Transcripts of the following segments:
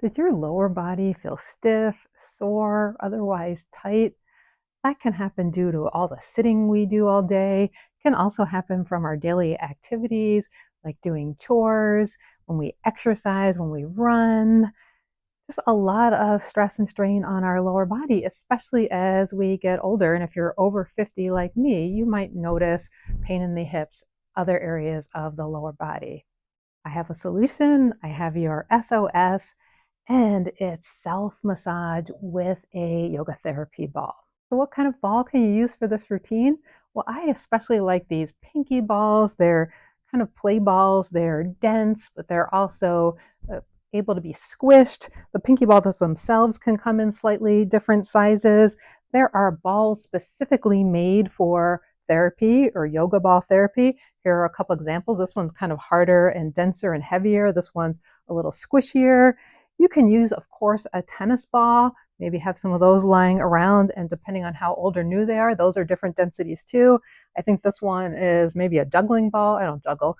Did your lower body feel stiff, sore, otherwise tight? That can happen due to all the sitting we do all day. It can also happen from our daily activities, like doing chores, when we exercise, when we run. Just a lot of stress and strain on our lower body, especially as we get older. And if you're over 50 like me, you might notice pain in the hips, other areas of the lower body. I have a solution. I have your S.O.S, and it's self massage with a yoga therapy ball. So, what kind of ball can you use for this routine? Well, I especially like these pinky balls. They're kind of play balls. They're dense, but they're also able to be squished. The pinky balls themselves can come in slightly different sizes. There are balls specifically made for therapy or yoga ball therapy. Here are a couple examples. This one's kind of harder and denser and heavier. This one's a little squishier. You can use, of course, a tennis ball, maybe have some of those lying around, and depending on how old or new they are, those are different densities too. I think this one is maybe a juggling ball. I don't juggle.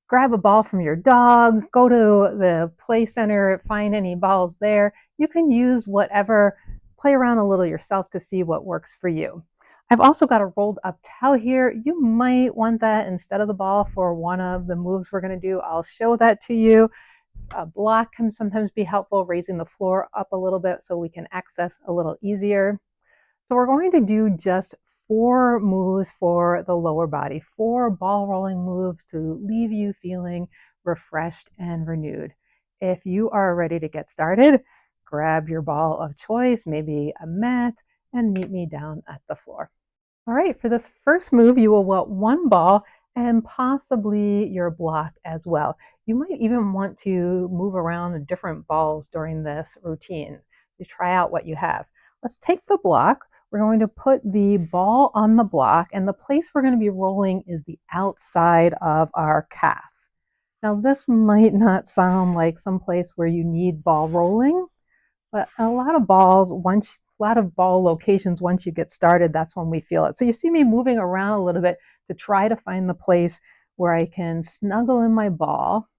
Grab a ball from your dog, go to the play center, find any balls there. You can use whatever, play around a little yourself to see what works for you. I've also got a rolled up towel here. You might want that instead of the ball for one of the moves we're going to do. I'll show that to you. A block can sometimes be helpful, raising the floor up a little bit so we can access a little easier. So we're going to do just 4 moves for the lower body, 4 ball rolling moves to leave you feeling refreshed and renewed. If you are ready to get started, grab your ball of choice, maybe a mat, and meet me down at the floor. All right, for this first move, you will want one ball and possibly your block as well. You might even want to move around different balls during this routine to try out what you have. Let's take the block. We're going to put the ball on the block, and the place we're going to be rolling is the outside of our calf. Now, this might not sound like some place where you need ball rolling, but a lot of balls, a lot of ball locations, once you get started, that's when we feel it. So you see me moving around a little bit to try to find the place where I can snuggle in my ball.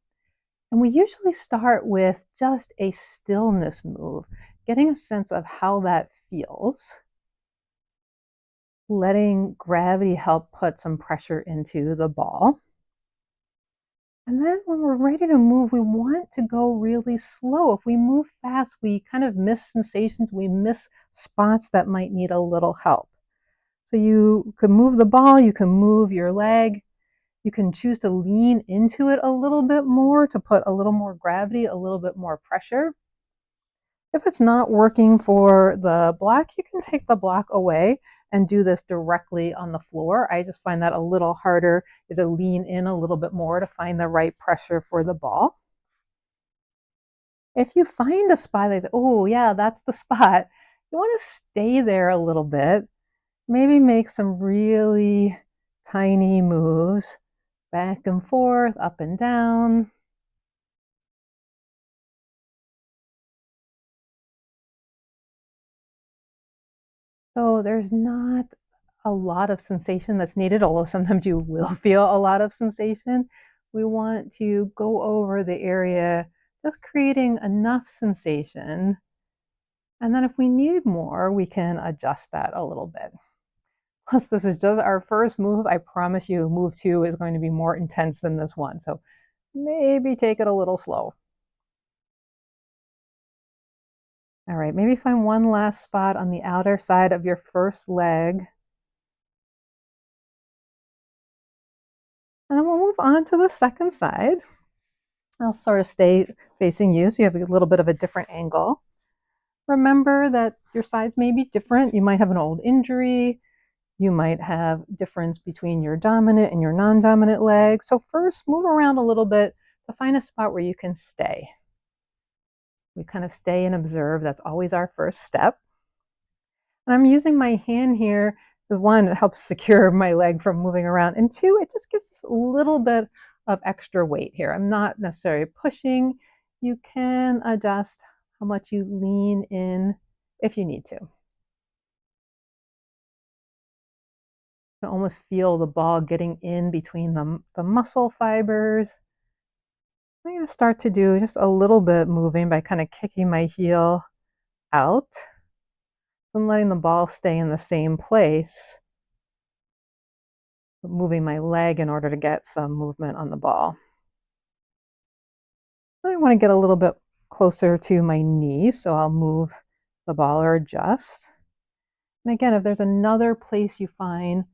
And we usually start with just a stillness move, getting a sense of how that feels, letting gravity help put some pressure into the ball. And then when we're ready to move, we want to go really slow. If we move fast, we kind of miss sensations, we miss spots that might need a little help. So you can move the ball, you can move your leg, you can choose to lean into it a little bit more to put a little more gravity, a little bit more pressure. If it's not working for the block, you can take the block away and do this directly on the floor. I just find that a little harder to lean in a little bit more to find the right pressure for the ball. If you find a spot that, oh yeah, that's the spot, you want to stay there a little bit. Maybe make some really tiny moves back and forth, up and down. So there's not a lot of sensation that's needed, although sometimes you will feel a lot of sensation. We want to go over the area, just creating enough sensation. And then if we need more, we can adjust that a little bit. Plus, this is just our first move. I promise you, move 2 is going to be more intense than this one. So maybe take it a little slow. All right, maybe find one last spot on the outer side of your first leg. And then we'll move on to the second side. I'll sort of stay facing you so you have a little bit of a different angle. Remember that your sides may be different. You might have an old injury. You might have difference between your dominant and your non-dominant leg. So first, move around a little bit to find a spot where you can stay. We kind of stay and observe. That's always our first step. And I'm using my hand here. One, it helps secure my leg from moving around. And 2, it just gives us a little bit of extra weight here. I'm not necessarily pushing. You can adjust how much you lean in if you need to. You can almost feel the ball getting in between the muscle fibers. I'm going to start to do just a little bit moving by kind of kicking my heel out and letting the ball stay in the same place, but moving my leg in order to get some movement on the ball. I want to get a little bit closer to my knee, so I'll move the ball or adjust. And again, if there's another place you find,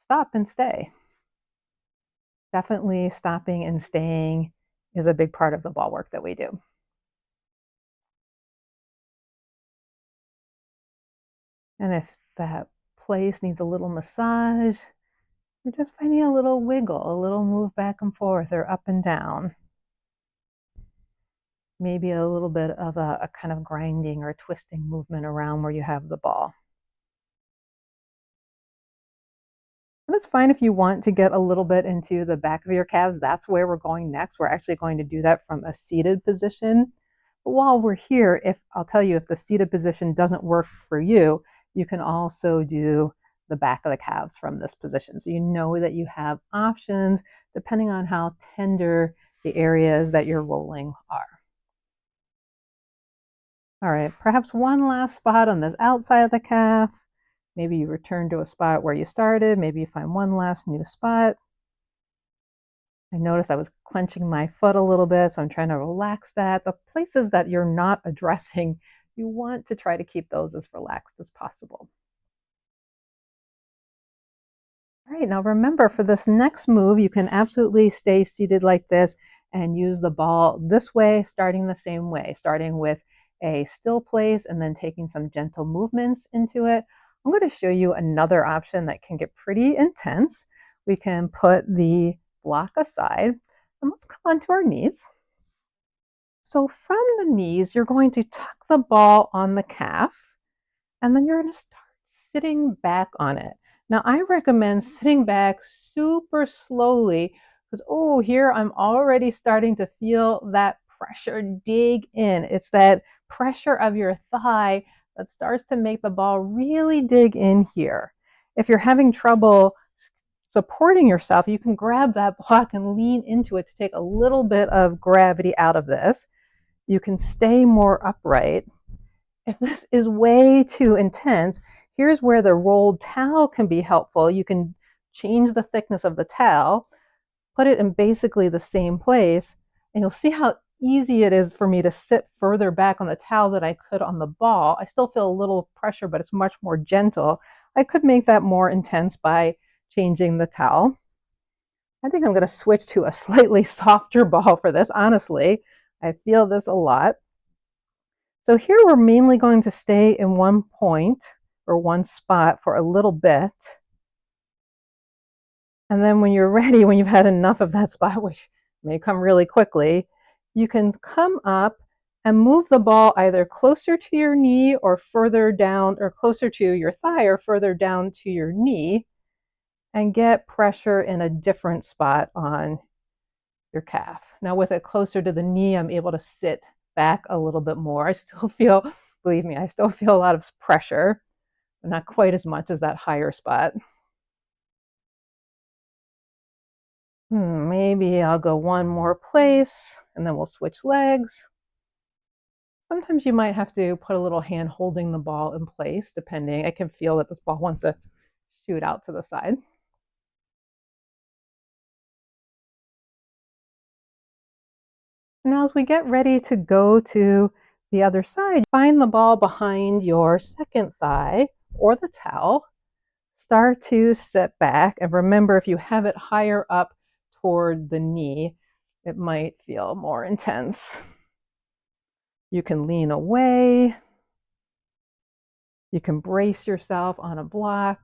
stop and stay. Definitely stopping and staying is a big part of the ball work that we do. And if that place needs a little massage, you're just finding a little wiggle, a little move back and forth or up and down. Maybe a little bit of a kind of grinding or twisting movement around where you have the ball. And it's fine if you want to get a little bit into the back of your calves. That's where we're going next. We're actually going to do that from a seated position. But while we're here, I'll tell you, if the seated position doesn't work for you, you can also do the back of the calves from this position. So you know that you have options depending on how tender the areas that you're rolling are. All right, perhaps one last spot on this outside of the calf. Maybe you return to a spot where you started. Maybe you find one last new spot. I noticed I was clenching my foot a little bit, so I'm trying to relax that. The places that you're not addressing, you want to try to keep those as relaxed as possible. All right, now remember, for this next move, you can absolutely stay seated like this and use the ball this way, starting the same way, starting with a still place and then taking some gentle movements into it. I'm going to show you another option that can get pretty intense. We can put the block aside and let's come onto our knees. So from the knees, you're going to tuck the ball on the calf and then you're going to start sitting back on it. Now, I recommend sitting back super slowly because, oh, here I'm already starting to feel that pressure dig in. It's that pressure of your thigh that starts to make the ball really dig in here. If you're having trouble supporting yourself, you can grab that block and lean into it to take a little bit of gravity out of this. You can stay more upright. If this is way too intense, here's where the rolled towel can be helpful. You can change the thickness of the towel, put it in basically the same place, and you'll see how easy it is for me to sit further back on the towel than I could on the ball. I still feel a little pressure, but it's much more gentle. I could make that more intense by changing the towel. I think I'm going to switch to a slightly softer ball for this, honestly. I feel this a lot. So here we're mainly going to stay in one point or one spot for a little bit. And then when you're ready, when you've had enough of that spot, which may come really quickly, you can come up and move the ball either closer to your knee or further down, or closer to your thigh or further down to your knee, and get pressure in a different spot on your calf. Now with it closer to the knee, I'm able to sit back a little bit more. I still feel, believe me, I still feel a lot of pressure, but not quite as much as that higher spot. Maybe I'll go one more place and then we'll switch legs. Sometimes you might have to put a little hand holding the ball in place, depending. I can feel that this ball wants to shoot out to the side. Now, as we get ready to go to the other side, find the ball behind your second thigh or the towel. Start to sit back. And remember, if you have it higher up toward the knee, it might feel more intense. You can lean away. You can brace yourself on a block.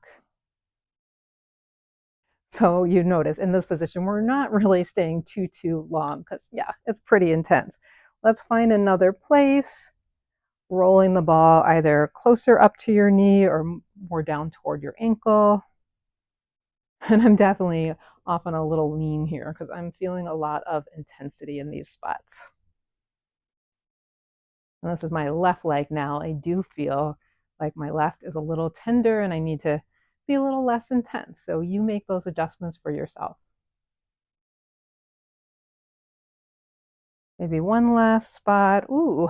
So you notice in this position, we're not really staying too long because, yeah, it's pretty intense. Let's find another place, rolling the ball either closer up to your knee or more down toward your ankle. And I'm definitely off on a little lean here because I'm feeling a lot of intensity in these spots. And this is my left leg now. I do feel like my left is a little tender and I need to be a little less intense. So you make those adjustments for yourself. Maybe one last spot. Ooh,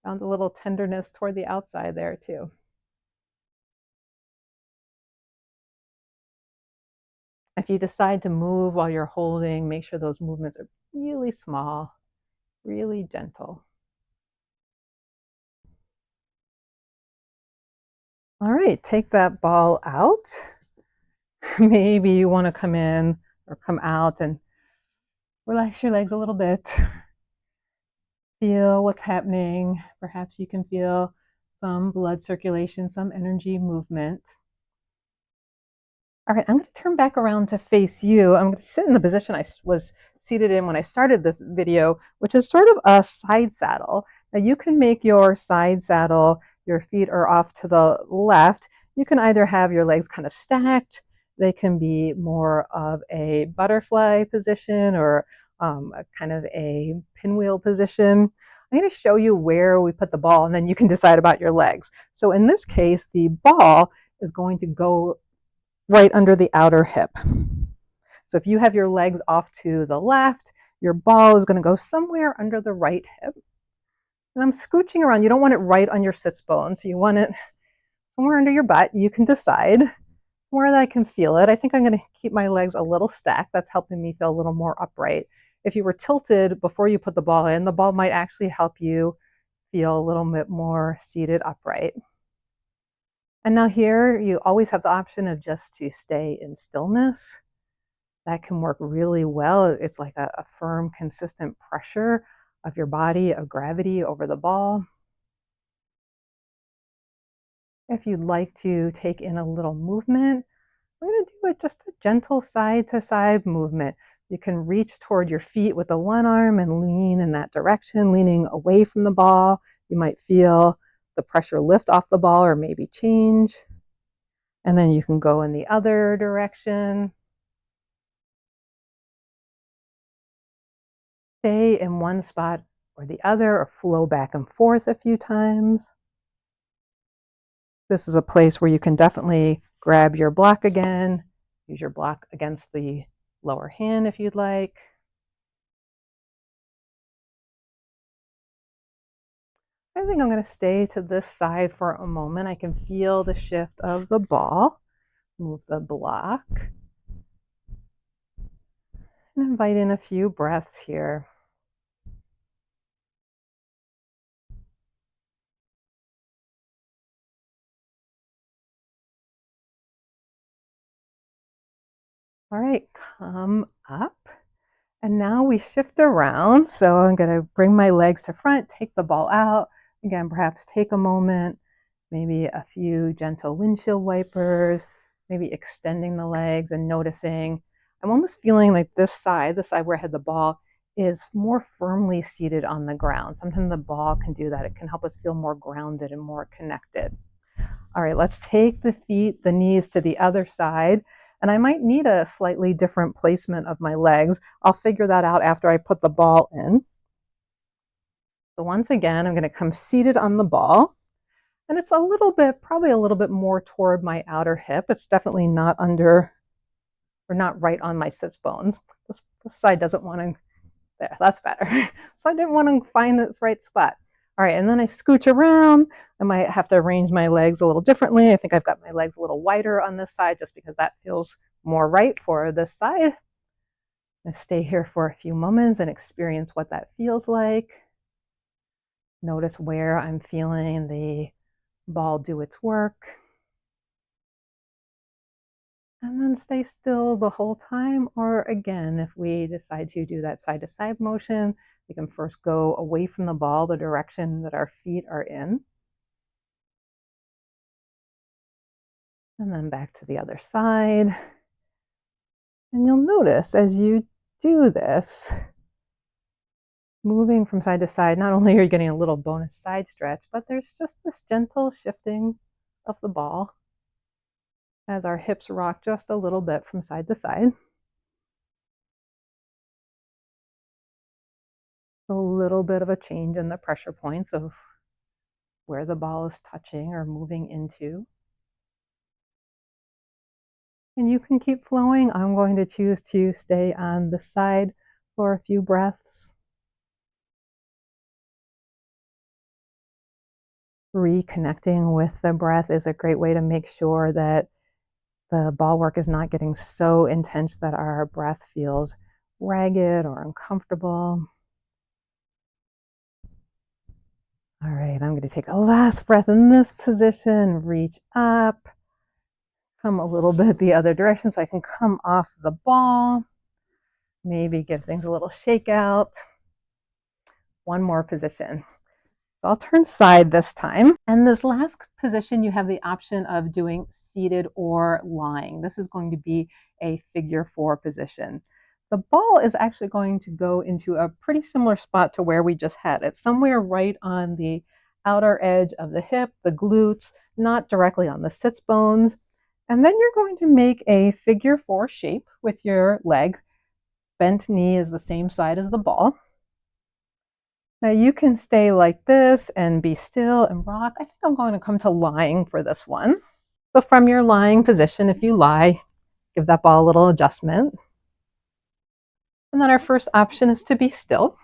found a little tenderness toward the outside there too. If you decide to move while you're holding, make sure those movements are really small, really gentle. All right, take that ball out. Maybe you want to come in or come out and relax your legs a little bit. Feel what's happening. Perhaps you can feel some blood circulation, some energy movement. All right, I'm going to turn back around to face you. I'm going to sit in the position I was seated in when I started this video, which is sort of a side saddle. Now you can make your side saddle, your feet are off to the left. You can either have your legs kind of stacked. They can be more of a butterfly position or a kind of a pinwheel position. I'm going to show you where we put the ball and then you can decide about your legs. So in this case, the ball is going to go right under the outer hip. So if you have your legs off to the left, your ball is going to go somewhere under the right hip. And I'm scooching around. You don't want it right on your sits bone. So you want it somewhere under your butt. You can decide where I can feel it. I think I'm going to keep my legs a little stacked. That's helping me feel a little more upright. If you were tilted before you put the ball in, the ball might actually help you feel a little bit more seated upright. And now here, you always have the option of just to stay in stillness. That can work really well. It's like a firm, consistent pressure of your body, of gravity over the ball. If you'd like to take in a little movement, we're going to do it just a gentle side to side movement. You can reach toward your feet with the one arm and lean in that direction, leaning away from the ball. You might feel the pressure lift off the ball or maybe change. And then you can go in the other direction. Stay in one spot or the other or flow back and forth a few times. This is a place where you can definitely grab your block again, use your block against the lower hand if you'd like. I think I'm going to stay to this side for a moment. I can feel the shift of the ball. Move the block. And invite in a few breaths here. All right, come up. And now we shift around. So I'm going to bring my legs to front, take the ball out. Again, perhaps take a moment, maybe a few gentle windshield wipers, maybe extending the legs and noticing. I'm almost feeling like this side, the side where I had the ball, is more firmly seated on the ground. Sometimes the ball can do that. It can help us feel more grounded and more connected. All right, let's take the feet, the knees to the other side. And I might need a slightly different placement of my legs. I'll figure that out after I put the ball in. So once again, I'm going to come seated on the ball. And it's a little bit, probably a little bit more toward my outer hip. It's definitely not under, or not right on my sits bones. This side doesn't want to, there, that's better. So I didn't want to find its right spot. All right, and then I scooch around. I might have to arrange my legs a little differently. I think I've got my legs a little wider on this side just because that feels more right for this side. I'm going to stay here for a few moments and experience what that feels like. Notice where I'm feeling the ball do its work. And then stay still the whole time. Or again, if we decide to do that side to side motion, we can first go away from the ball, the direction that our feet are in. And then back to the other side. And you'll notice as you do this, moving from side to side, not only are you getting a little bonus side stretch, but there's just this gentle shifting of the ball as our hips rock just a little bit from side to side. A little bit of a change in the pressure points of where the ball is touching or moving into. And you can keep flowing. I'm going to choose to stay on the side for a few breaths. Reconnecting with the breath is a great way to make sure that the ball work is not getting so intense that our breath feels ragged or uncomfortable. All right, I'm going to take a last breath in this position, reach up, come a little bit the other direction so I can come off the ball, maybe give things a little shake out. One more position. So I'll turn side this time. And this last position, you have the option of doing seated or lying. This is going to be a figure 4 position. The ball is actually going to go into a pretty similar spot to where we just had it, somewhere right on the outer edge of the hip, the glutes, not directly on the sits bones. And then you're going to make a figure 4 shape with your leg. Bent knee is the same side as the ball. Now you can stay like this and be still and rock. I think I'm going to come to lying for this one. So from your lying position, if you lie, give that ball a little adjustment. And then our first option is to be still.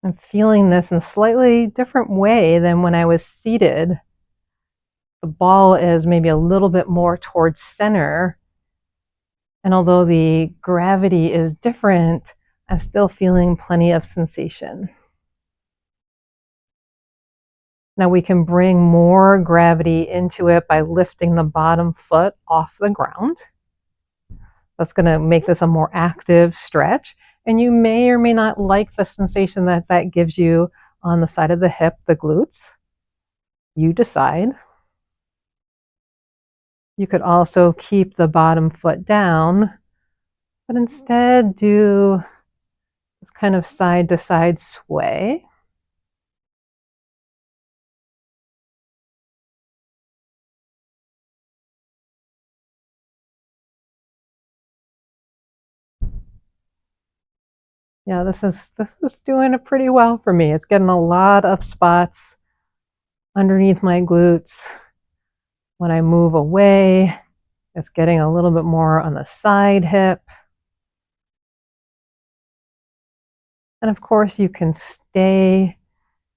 I'm feeling this in a slightly different way than when I was seated. The ball is maybe a little bit more towards center. And although the gravity is different, I'm still feeling plenty of sensation. Now we can bring more gravity into it by lifting the bottom foot off the ground. That's going to make this a more active stretch. And you may or may not like the sensation that that gives you on the side of the hip, the glutes. You decide. You could also keep the bottom foot down, but instead do this kind of side to side sway. Yeah, this is doing it pretty well for me. It's getting a lot of spots underneath my glutes. When I move away, it's getting a little bit more on the side hip. And of course, you can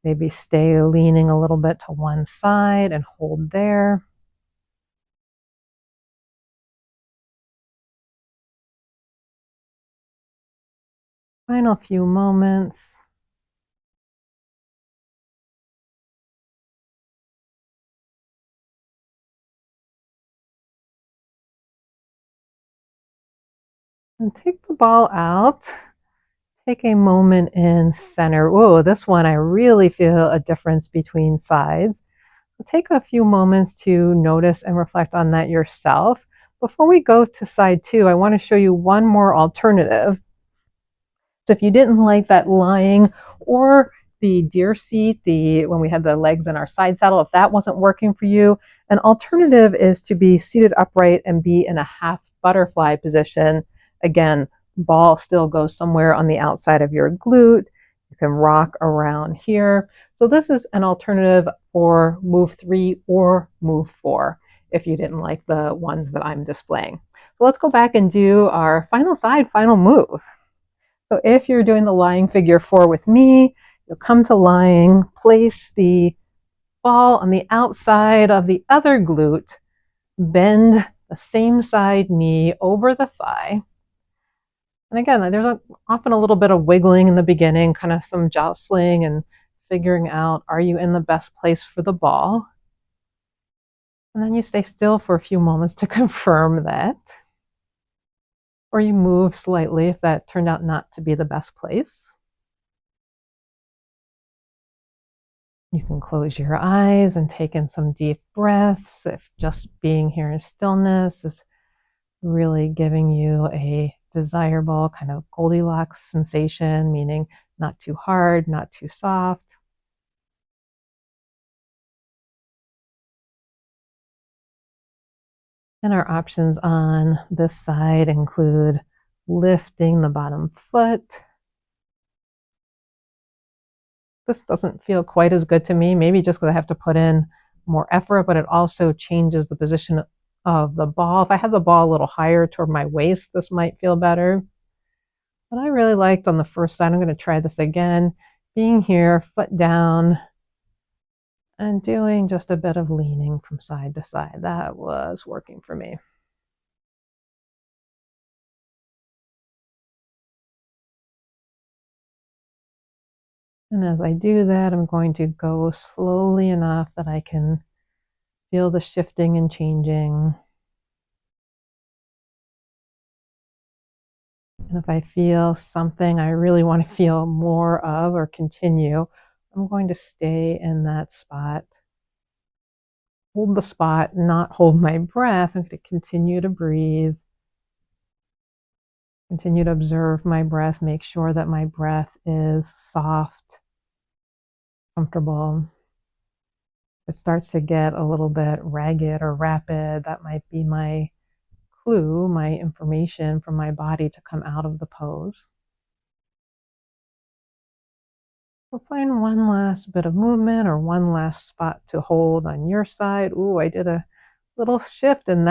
maybe stay leaning a little bit to one side and hold there. Final few moments. And take the ball out. Take a moment in center. Whoa, this one I really feel a difference between sides. Take a few moments to notice and reflect on that yourself. Before we go to side 2, I want to show you one more alternative. So if you didn't like that lying or the deer seat, when we had the legs in our side saddle, if that wasn't working for you, an alternative is to be seated upright and be in a half butterfly position. Again, ball still goes somewhere on the outside of your glute. You can rock around here. So this is an alternative for move 3 or move 4 if you didn't like the ones that I'm displaying. So let's go back and do our final side, final move. So if you're doing the lying figure 4 with me, you'll come to lying, place the ball on the outside of the other glute, bend the same side knee over the thigh. And again, there's often a little bit of wiggling in the beginning, kind of some jostling and figuring out, are you in the best place for the ball? And then you stay still for a few moments to confirm that. Or you move slightly if that turned out not to be the best place. You can close your eyes and take in some deep breaths if just being here in stillness is really giving you a desirable kind of Goldilocks sensation, meaning not too hard, not too soft. And our options on this side include lifting the bottom foot. This doesn't feel quite as good to me, maybe just because I have to put in more effort, but it also changes the position of the ball. If I had the ball a little higher toward my waist, this might feel better. But I really liked on the first side, I'm going to try this again, being here, foot down, and doing just a bit of leaning from side to side. That was working for me. And as I do that, I'm going to go slowly enough that I can feel the shifting and changing. And if I feel something I really want to feel more of or continue, I'm going to stay in that spot. Hold the spot, not hold my breath. I'm going to continue to breathe. Continue to observe my breath. Make sure that my breath is soft, comfortable. If it starts to get a little bit ragged or rapid, that might be my clue, my information from my body to come out of the pose. We'll find one last bit of movement or one last spot to hold on your side. Ooh, I did a little shift, and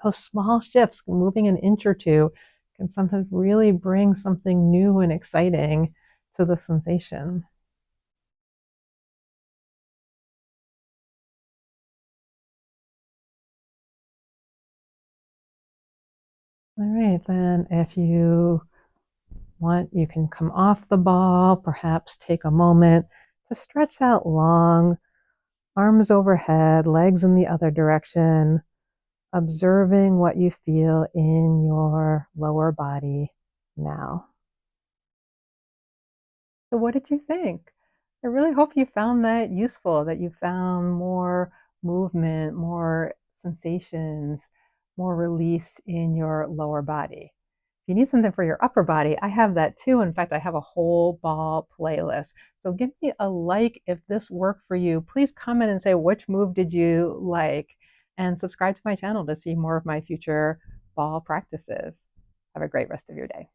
those small shifts, moving an inch or two, can sometimes really bring something new and exciting to the sensation. All right, then if you want, you can come off the ball, perhaps take a moment to stretch out long, arms overhead, legs in the other direction, observing what you feel in your lower body now. So, what did you think? I really hope you found that useful, that you found more movement, more sensations, more release in your lower body. If you need something for your upper body, I have that too. In fact, I have a whole ball playlist. So give me a like if this worked for you. Please comment and say which move did you like, and subscribe to my channel to see more of my future ball practices. Have a great rest of your day.